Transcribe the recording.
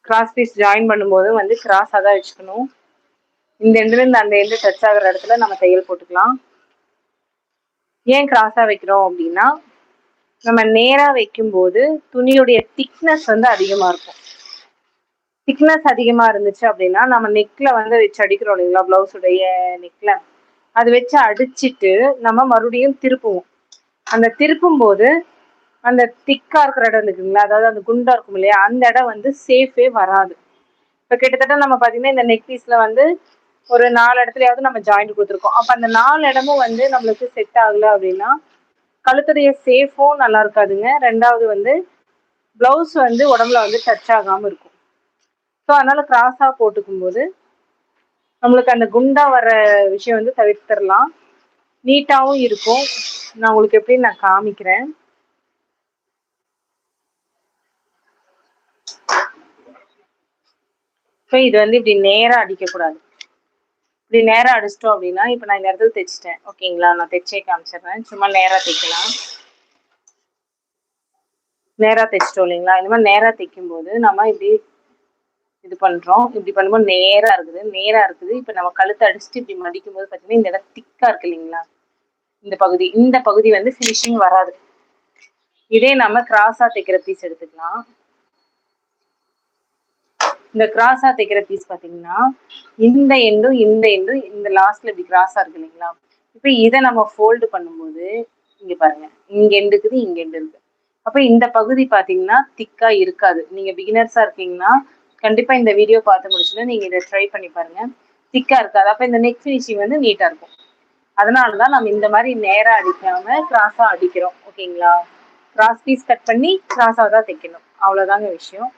Cross piece join பண்ணும்போது வந்து கிராஸாக தான் வச்சுக்கணும். இந்த எண்டுலேருந்து அந்த எண்டு டச் ஆகிற இடத்துல நம்ம தையல் போட்டுக்கலாம். ஏன் கிராஸாக வைக்கிறோம் அப்படின்னா, நம்ம நேராக வைக்கும்போது துணியுடைய திக்னஸ் வந்து அதிகமாக இருக்கும். திக்னஸ் அதிகமாக இருந்துச்சு அப்படின்னா நம்ம நெக்கில் வந்து வச்சு அடிக்கிறோம் இல்லைங்களா, ப்ளவுஸுடைய நெக்கில், அது வச்சு அடிச்சுட்டு நம்ம மறுபடியும் திருப்புவோம். அந்த திருப்பும் போது அந்த திக்கா இருக்கிற இடம் இருக்குங்களா, அதாவது அந்த குண்டா இருக்கும் இல்லையா, அந்த இடம் வந்து சேஃபே வராது. இப்போ கிட்டத்தட்ட நம்ம பார்த்தீங்கன்னா இந்த நெக் பீஸில் வந்து ஒரு 4 இடத்துலயாவது நம்ம ஜாயிண்ட் கொடுத்துருக்கோம். அப்போ அந்த 4 இடமும் வந்து நம்மளுக்கு செட் ஆகலை அப்படின்னா கழுத்துடைய சேஃபும் நல்லா இருக்காதுங்க. ரெண்டாவது வந்து ப்ளவுஸ் வந்து உடம்புல வந்து டச் ஆகாமல் இருக்கும். ஸோ அதனால கிராஸாக போட்டுக்கும் போது நம்மளுக்கு அந்த குண்டா வர விஷயம் வந்து தவிர்த்திடலாம். நீட்டாகவும் இருக்கும். நான் உங்களுக்கு எப்படின்னு நான் காமிக்கிறேன். ஸோ இது வந்து இப்படி நேராக அடிக்கக்கூடாது. இப்படி நேராக அடிச்சிட்டோம் அப்படின்னா, இப்போ நான் இந்த இடத்துல தைச்சிட்டேன் ஓகேங்களா, நான் தைச்சே காமிச்சிடுறேன். சும்மா நேராக தைக்கலாம். நேராக தைச்சிட்டோம் இல்லைங்களா, இந்த மாதிரி நேராக தைக்கும் போது நம்ம இப்படி இது பண்றோம். இப்படி பண்ணும்போது நேரா இருக்குது. இப்ப நம்ம கழுத்தை அடிச்சுட்டு இப்படி மடிக்கும் போது பாத்தீங்கன்னா இந்த இடம் திக்கா இருக்கு இல்லைங்களா, இந்த பகுதி வந்து ஃபினிஷிங் வராது. இதே நம்ம கிராஸா தைக்கிற பீஸ் எடுத்துக்கலாம். இந்த கிராஸா தைக்கிற பீஸ் பாத்தீங்கன்னா இந்த எண்டும் இந்த லாஸ்ட்ல இப்படி கிராஸா இருக்கு இல்லைங்களா, இப்ப இதை நம்ம ஃபோல்டு பண்ணும்போது இங்க பாருங்க, இங்க எண்டு இருக்குது, இங்க எண்டு இருக்கு. அப்ப இந்த பகுதி பாத்தீங்கன்னா திக்கா இருக்காது. நீங்க பிகினர்ஸா இருக்கீங்கன்னா கண்டிப்பா இந்த வீடியோ பார்த்து முடிச்சுட்டு நீங்க இதை ட்ரை பண்ணி பாருங்க. திக்கா இருக்காது. அப்ப இந்த நெக் ஃபினிஷிங் வந்து நீட்டா இருக்கும். அதனாலதான் நம்ம இந்த மாதிரி நேரா அடிக்காம கிராஸா அடிக்கிறோம் ஓகேங்களா. கிராஸ் பீஸ் கட் பண்ணி கிராஸா தான் தைக்கணும், அவ்வளவுதாங்க விஷயம்.